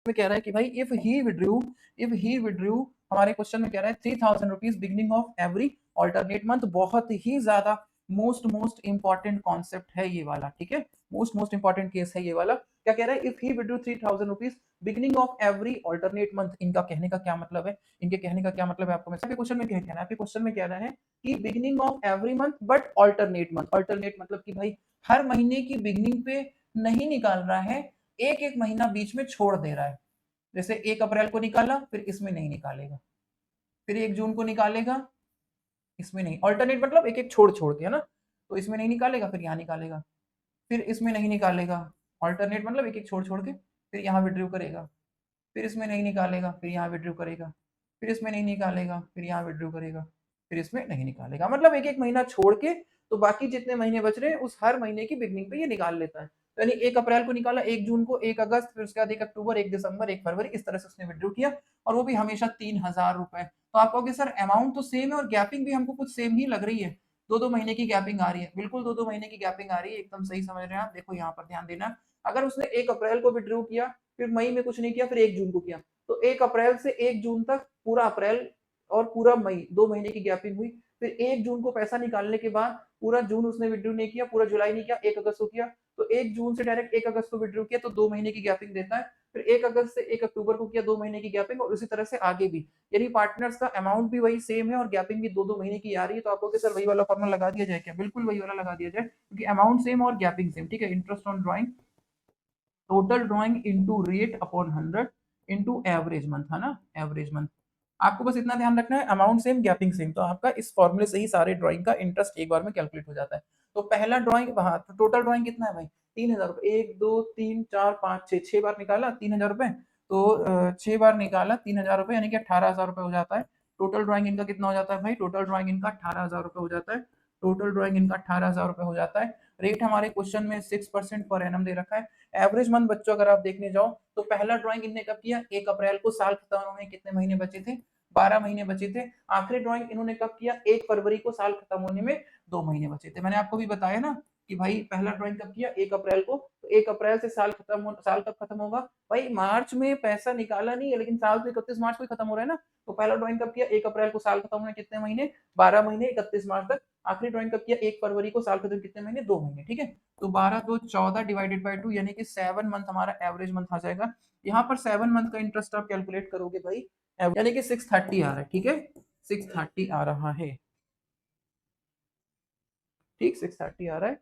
में कह रहा है कि भाई इफ ही विड्रू हमारे क्वेश्चन में कह रहा है 3000 rupees beginning of every alternate month. बहुत ही ज्यादा मोस्ट इंपॉर्टेंट कॉन्सेप्ट है ये वाला, ठीक है, मोस्ट इंपॉर्टेंट केस है ये वाला। क्या कह रहा है, if he withdrew 3000 rupees beginning of every alternate month. इनका कहने का क्या मतलब है, इनके कहने का क्या मतलब है आपको मैं क्वेश्चन में कहना है, आपके क्वेश्चन में कह रहा है कि beginning of every month but alternate month. Alternate मतलब कि भाई हर महीने की बिगिनिंग पे नहीं निकाल रहा है, एक एक महीना बीच में छोड़ दे रहा है। जैसे 1 अप्रैल को निकाला, फिर इसमें नहीं निकालेगा, फिर 1 जून को निकालेगा, इसमें नहीं। ऑल्टरनेट मतलब एक एक छोड़ छोड़ के, है ना, तो इसमें नहीं निकालेगा, फिर यहाँ निकालेगा, फिर इसमें नहीं निकालेगा। ऑल्टरनेट मतलब एक एक छोड़ छोड़ के, फिर यहाँ विड्रू करेगा, फिर इसमें नहीं निकालेगा, फिर यहाँ विड्रू करेगा, फिर इसमें नहीं निकालेगा, फिर यहाँ विड्रू करेगा, फिर इसमें नहीं निकालेगा। मतलब एक एक महीना छोड़ के, तो बाकी जितने महीने बच रहे हैं उस हर महीने की बिगनिंग पे ये निकाल लेता है। तो यानी 1 अप्रैल को निकाला, 1 जून को, 1 अगस्त, फिर उसके बाद 1 अक्टूबर, 1 दिसंबर, 1 फरवरी, इस तरह से उसने विड्रू किया, और वो भी हमेशा 3000 रुपए। तो आप कहोगे सर अमाउंट तो सेम है और गैपिंग भी हमको कुछ सेम ही लग रही है, 2-2 महीने की गैपिंग आ रही है। बिल्कुल 2-2 महीने की गैपिंग आ रही है, एकदम सही समझ रहे हैं आप। देखो यहाँ पर ध्यान देना, अगर उसने 1 अप्रैल को विड्रू किया, फिर मई में कुछ नहीं किया, फिर 1 जून को किया, तो 1 अप्रैल से 1 जून तक पूरा अप्रैल और पूरा मई, 2 महीने की गैपिंग हुई। फिर 1 जून को पैसा निकालने के बाद पूरा जून उसने विड्रू नहीं किया, पूरा जुलाई नहीं किया, 1 अगस्त को किया, तो 1 जून से डायरेक्ट 1 अगस्त को विड्रू किया, तो 2 महीने की गैपिंग देता है। फिर 1 अगस्त से 1 अक्टूबर को किया, 2 महीने की गैपिंग, और उसी तरह से आगे भी। यानी पार्टनर्स का अमाउंट भी वही सेम है और गैपिंग भी 2-2 महीने की आ रही है। तो आपको सर वही वाला फॉर्मूला लगा दिया जाए क्या? बिल्कुल वही वाला लगा दिया जाए, क्योंकि अमाउंट सेम और गैपिंग सेम, ठीक है। Interest on drawing, total drawing into rate upon 100 into average month, है ना, एवरेज मंथ। आपको बस इतना ध्यान रखना है, अमाउंट सेम गैपिंग सेम, तो आपका इस फॉर्मूले से ही सारे ड्राइंग का इंटरेस्ट एक बार में कैलकुलेट हो जाता है। तो पहला ड्राइंग, हाँ, तो टोटल ड्राइंग कितना है भाई, 3000 रुपए। 1 2 3 4 5 6 6 बार निकाला 3000 रुपए, तो 6 बार निकाला 3000 रुपए, यानी कि 18000 रुपए हो जाता है। टोटल ड्राइंग इनका कितना हो जाता है भाई, टोटल ड्राइंग इनका 18000 रुपए हो जाता है। टोटल ड्राइंग इनका 18000 रुपए हो जाता है। रेट हमारे क्वेश्चन में 6% पर एनम दे रखा है। एवरेज मंथ बच्चों अगर आप देखने जाओ, तो पहला ड्राइंग इन्होंने कब किया, 1 अप्रैल को। साल खत्म होने में कितने महीने बचे थे, 12 महीने बचे थे। आखिरी ड्राइंग इन्होंने कब किया, 1 फरवरी को। साल खत्म होने में 2 महीने बचे थे। मैंने आपको भी बताया ना कि भाई पहला ड्राइंग कब किया, 1 अप्रैल को, तो 1 अप्रैल से साल खत्म हो, साल कब खत्म होगा भाई, मार्च में पैसा निकाला नहीं है, लेकिन साल तो 31 मार्च को ही खत्म हो रहा है ना। तो पहला ड्राइंग कब किया, 1 अप्रैल को। साल खत्म होने कितने महीने, 12 महीने, 31 मार्च तक। आखिरी ड्राइंग कब किया, 1 फरवरी को। साल खत्म कितने महीने, 2 महीने, ठीक है। तो 12 2 14 डिवाइडेड बाई 2, यानी कि 7 मंथ हमारा एवरेज मंथ आ जाएगा। यहाँ पर 7 मंथ का इंटरेस्ट आप कैलकुलेट करोगे भाई, यानी कि 630 आ रहा है, ठीक है, 630 आ रहा है, ठीक, 630 आ रहा है।